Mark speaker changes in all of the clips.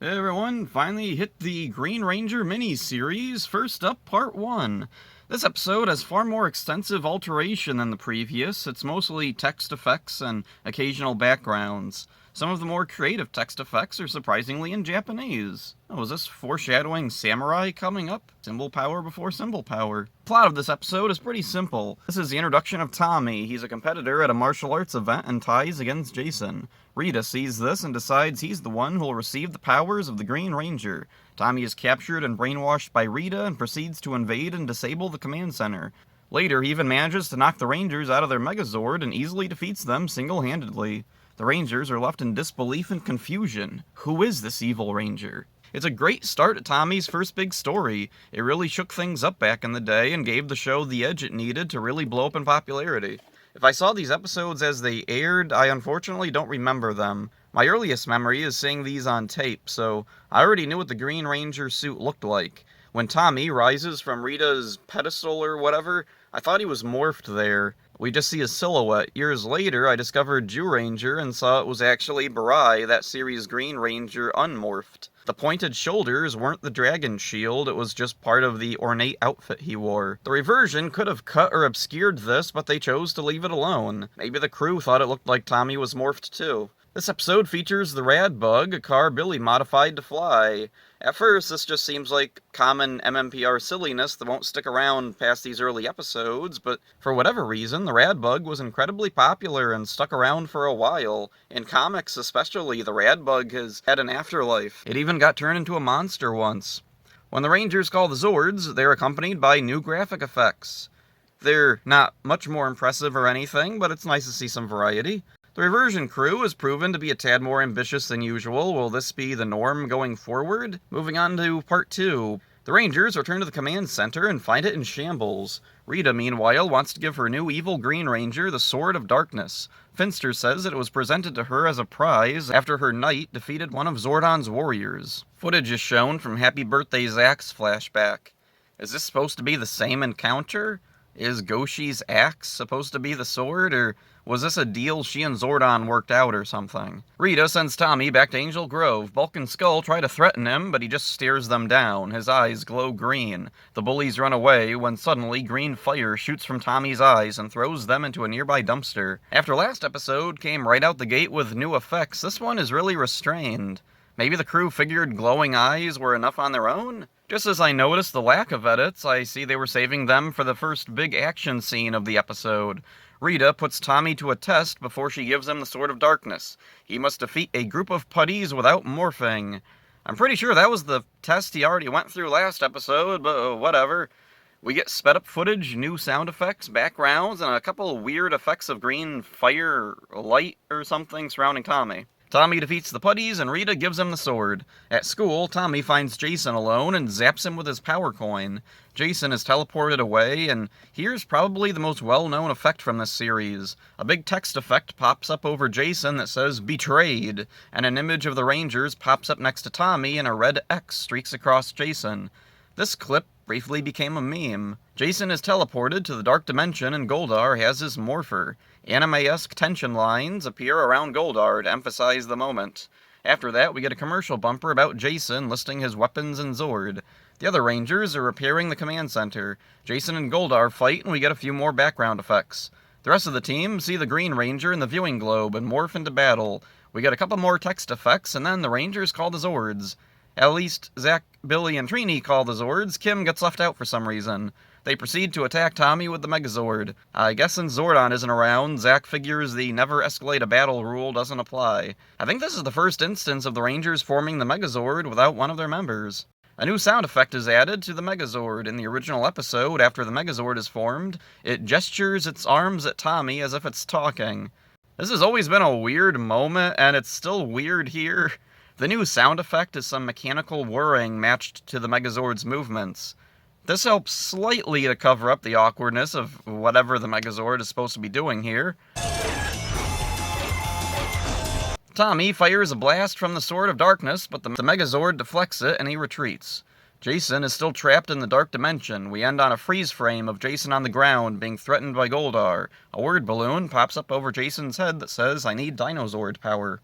Speaker 1: Hey everyone, finally hit the Green Ranger mini-series. First up, Part 1. This episode has far more extensive alteration than the previous. It's mostly text effects and occasional backgrounds. Some of the more creative text effects are surprisingly in Japanese. Oh, is this foreshadowing samurai coming up? Symbol power before symbol power. Plot of this episode is pretty simple. This is the introduction of Tommy. He's a competitor at a martial arts event and ties against Jason. Rita sees this and decides he's the one who'll receive the powers of the Green Ranger. Tommy is captured and brainwashed by Rita and proceeds to invade and disable the command center. Later, he even manages to knock the Rangers out of their Megazord and easily defeats them single-handedly. The Rangers are left in disbelief and confusion. Who is this evil Ranger? It's a great start to Tommy's first big story. It really shook things up back in the day and gave the show the edge it needed to really blow up in popularity. If I saw these episodes as they aired, I unfortunately don't remember them. My earliest memory is seeing these on tape, so I already knew what the Green Ranger suit looked like. When Tommy rises from Rita's pedestal or whatever, I thought he was morphed there. We just see his silhouette. Years later, I discovered Jew Ranger and saw it was actually Barai, that series' Green Ranger unmorphed. The pointed shoulders weren't the dragon shield, it was just part of the ornate outfit he wore. The Reversion could have cut or obscured this, but they chose to leave it alone. Maybe the crew thought it looked like Tommy was morphed too. This episode features the Rad Bug, a car Billy modified to fly. At first, this just seems like common MMPR silliness that won't stick around past these early episodes, but for whatever reason, the Rad Bug was incredibly popular and stuck around for a while. In comics especially, the Rad Bug has had an afterlife. It even got turned into a monster once. When the Rangers call the Zords, they're accompanied by new graphic effects. They're not much more impressive or anything, but it's nice to see some variety. The Reversion crew has proven to be a tad more ambitious than usual. Will this be the norm going forward? Moving on to Part 2. The Rangers return to the command center and find it in shambles. Rita, meanwhile, wants to give her new evil Green Ranger the Sword of Darkness. Finster says that it was presented to her as a prize after her knight defeated one of Zordon's warriors. Footage is shown from Happy Birthday Zach's flashback. Is this supposed to be the same encounter? Is Goshi's axe supposed to be the sword, or was this a deal she and Zordon worked out or something? Rita sends Tommy back to Angel Grove. Bulk and Skull try to threaten him, but he just stares them down. His eyes glow green. The bullies run away when suddenly green fire shoots from Tommy's eyes and throws them into a nearby dumpster. After last episode came right out the gate with new effects, this one is really restrained. Maybe the crew figured glowing eyes were enough on their own? Just as I noticed the lack of edits, I see they were saving them for the first big action scene of the episode. Rita puts Tommy to a test before she gives him the Sword of Darkness. He must defeat a group of putties without morphing. I'm pretty sure that was the test he already went through last episode, but whatever. We get sped up footage, new sound effects, backgrounds, and a couple of weird effects of green fire, light, or something surrounding Tommy. Tommy defeats the putties and Rita gives him the sword. At school, Tommy finds Jason alone and zaps him with his power coin. Jason is teleported away, and here's probably the most well-known effect from this series. A big text effect pops up over Jason that says, "Betrayed," and an image of the Rangers pops up next to Tommy and a red X streaks across Jason. This clip briefly became a meme. Jason is teleported to the Dark Dimension and Goldar has his morpher. Anime-esque tension lines appear around Goldar to emphasize the moment. After that, we get a commercial bumper about Jason listing his weapons and Zord. The other Rangers are repairing the command center. Jason and Goldar fight and we get a few more background effects. The rest of the team see the Green Ranger in the viewing globe and morph into battle. We get a couple more text effects and then the Rangers call the Zords. At least Zach, Billy, and Trini call the Zords. Kim gets left out for some reason. They proceed to attack Tommy with the Megazord. I guess since Zordon isn't around, Zach figures the never escalate a battle rule doesn't apply. I think this is the first instance of the Rangers forming the Megazord without one of their members. A new sound effect is added to the Megazord. In the original episode, after the Megazord is formed, it gestures its arms at Tommy as if it's talking. This has always been a weird moment, and it's still weird here. The new sound effect is some mechanical whirring matched to the Megazord's movements. This helps slightly to cover up the awkwardness of whatever the Megazord is supposed to be doing here. Tommy fires a blast from the Sword of Darkness, but the Megazord deflects it and he retreats. Jason is still trapped in the Dark Dimension. We end on a freeze frame of Jason on the ground being threatened by Goldar. A word balloon pops up over Jason's head that says, "I need Dinozord power."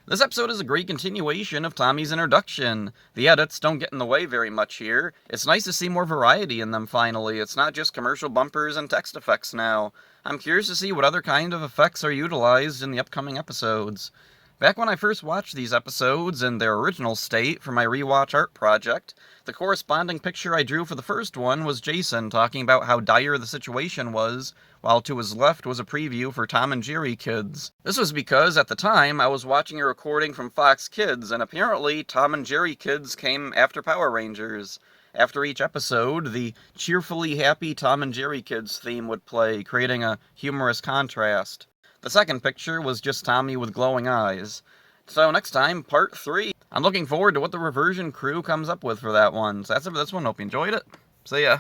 Speaker 1: This episode is a great continuation of Tommy's introduction. The edits don't get in the way very much here. It's nice to see more variety in them finally. It's not just commercial bumpers and text effects now. I'm curious to see what other kind of effects are utilized in the upcoming episodes. Back when I first watched these episodes in their original state for my rewatch art project, the corresponding picture I drew for the first one was Jason talking about how dire the situation was, while to his left was a preview for Tom and Jerry Kids. This was because, at the time, I was watching a recording from Fox Kids, and apparently Tom and Jerry Kids came after Power Rangers. After each episode, the cheerfully happy Tom and Jerry Kids theme would play, creating a humorous contrast. The second picture was just Tommy with glowing eyes. So next time, part 3. I'm looking forward to what the Reversion crew comes up with for that one. So that's it for this one. Hope you enjoyed it. See ya.